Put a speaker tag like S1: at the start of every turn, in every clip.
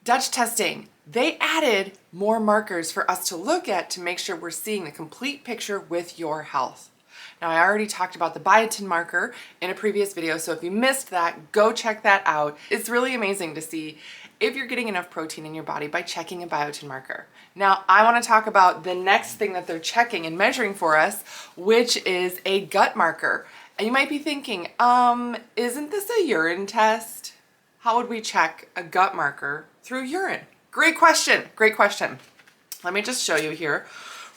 S1: Dutch testing, they added more markers for us to look at to make sure we're seeing the complete picture with your health. Now, I already talked about the biotin marker in a previous video, so if you missed that, go check that out. It's really amazing to see if you're getting enough protein in your body by checking a biotin marker. Now, I want to talk about the next thing that they're checking and measuring for us, which is a gut marker. And you might be thinking, isn't this a urine test? How would we check a gut marker through urine? Great question, great question. Let me just show you here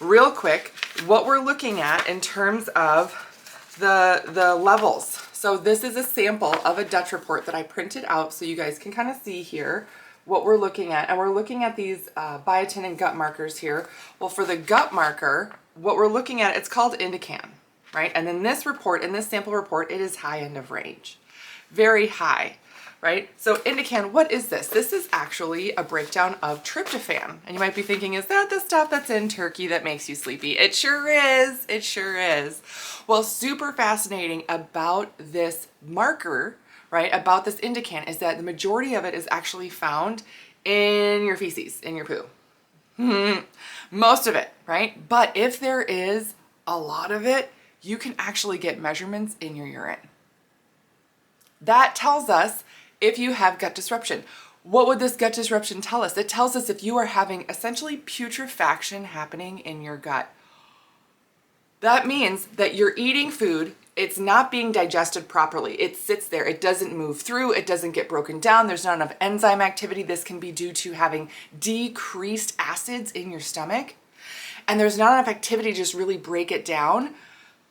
S1: real quick what we're looking at in terms of the levels. So this is a sample of a Dutch report that I printed out so you guys can kind of see here what we're looking at. And we're looking at these biotin and gut markers here. Well, for the gut marker, what we're looking at, it's called Indican, right? And in this report, in this sample report, it is high end of range, very high. Right? So Indican, what is this? This is actually a breakdown of tryptophan. And you might be thinking, is that the stuff that's in turkey that makes you sleepy? It sure is. It sure is. Well, super fascinating about this marker, right? About this Indican is that the majority of it is actually found in your feces, in your poo. Most of it, right? But if there is a lot of it, you can actually get measurements in your urine. That tells us if you have gut disruption. What would this gut disruption tell us? It tells us if you are having essentially putrefaction happening in your gut. That means that you're eating food, it's not being digested properly. It sits there, it doesn't move through, it doesn't get broken down, there's not enough enzyme activity. This can be due to having decreased acids in your stomach. And there's not enough activity to just really break it down.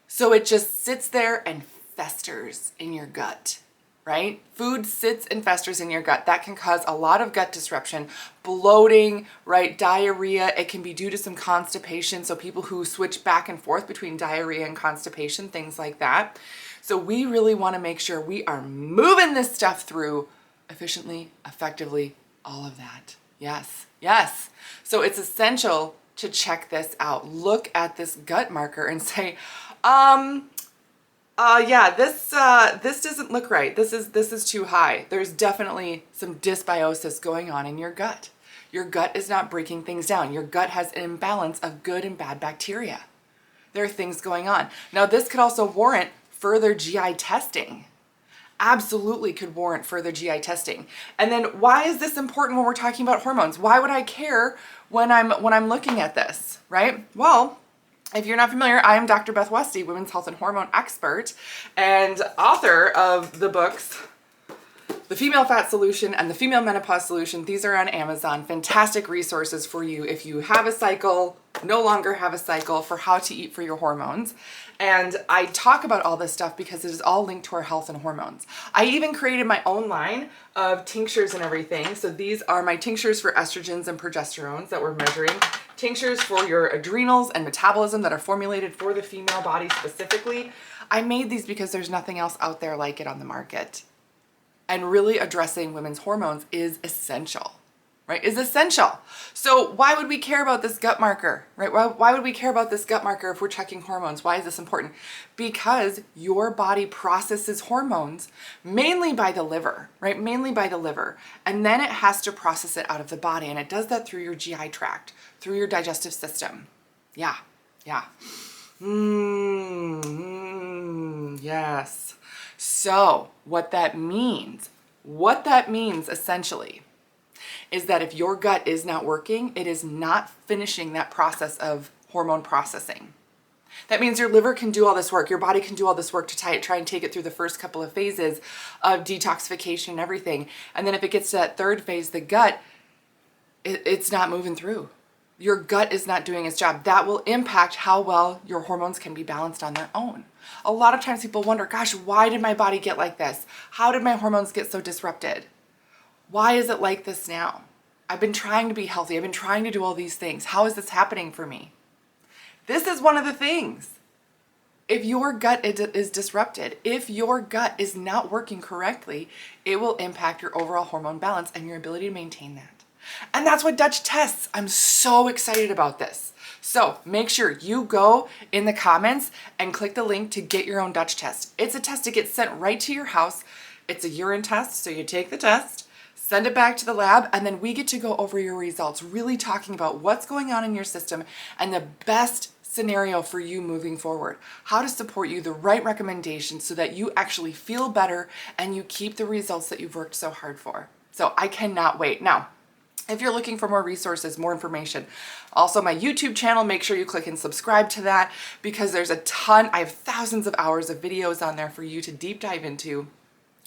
S1: So it just sits there and festers in your gut. Right? Food sits and festers in your gut. That can cause a lot of gut disruption, bloating, right? Diarrhea. It can be due to some constipation. So people who switch back and forth between diarrhea and constipation, things like that. So we really want to make sure we are moving this stuff through efficiently, effectively, all of that. Yes, yes. So it's essential to check this out. Look at this gut marker and say, yeah, this doesn't look right. This is too high. There's definitely some dysbiosis going on in your gut. Your gut is not breaking things down. Your gut has an imbalance of good and bad bacteria. There are things going on. Now, this could also warrant further GI testing. Absolutely could warrant further GI testing. And then why is this important when we're talking about hormones? Why would I care when I'm looking at this, right? Well, if you're not familiar, I am Dr. Beth Westie, women's health and hormone expert and author of the books, The Female Fat Solution and The Female Menopause Solution. These are on Amazon. Fantastic resources for you if you have a cycle, no longer have a cycle, for how to eat for your hormones. And I talk about all this stuff because it is all linked to our health and hormones. I even created my own line of tinctures and everything. So these are my tinctures for estrogens and progesterones that we're measuring. Tinctures for your adrenals and metabolism that are formulated for the female body specifically. I made these because there's nothing else out there like it on the market. And really addressing women's hormones is essential, right? Is essential. So why would we care about this gut marker, right? Why would we care about this gut marker if we're checking hormones? Why is this important? Because your body processes hormones mainly by the liver, right? Mainly by the liver. And then it has to process it out of the body. And it does that through your GI tract, through your digestive system. Yeah, yeah. Yes. So what that means essentially is that if your gut is not working, it is not finishing that process of hormone processing. That means your liver can do all this work, your body can do all this work to try and take it through the first couple of phases of detoxification and everything. And then if it gets to that third phase, the gut, it's not moving through. Your gut is not doing its job. That will impact how well your hormones can be balanced on their own. A lot of times people wonder, gosh, why did my body get like this? How did my hormones get so disrupted? Why is it like this now? I've been trying to be healthy. I've been trying to do all these things. How is this happening for me? This is one of the things. If your gut is disrupted, if your gut is not working correctly, it will impact your overall hormone balance and your ability to maintain that. And that's what Dutch tests. I'm so excited about this. So make sure you go in the comments and click the link to get your own Dutch test. It's a test that gets sent right to your house. It's a urine test, so you take the test, send it back to the lab, and then we get to go over your results, really talking about what's going on in your system and the best scenario for you moving forward, how to support you, the right recommendations so that you actually feel better and you keep the results that you've worked so hard for. So I cannot wait. Now, if you're looking for more resources, more information, also my YouTube channel, make sure you click and subscribe to that because there's a ton, I have thousands of hours of videos on there for you to deep dive into,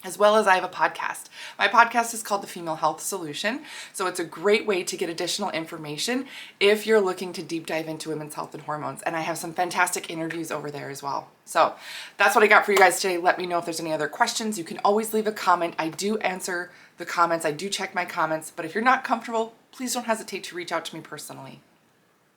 S1: as well as I have a podcast. My podcast is called The Female Health Solution. So it's a great way to get additional information if you're looking to deep dive into women's health and hormones. And I have some fantastic interviews over there as well. So that's what I got for you guys today. Let me know if there's any other questions. You can always leave a comment. I do answer the comments. I do check my comments. But if you're not comfortable, please don't hesitate to reach out to me personally.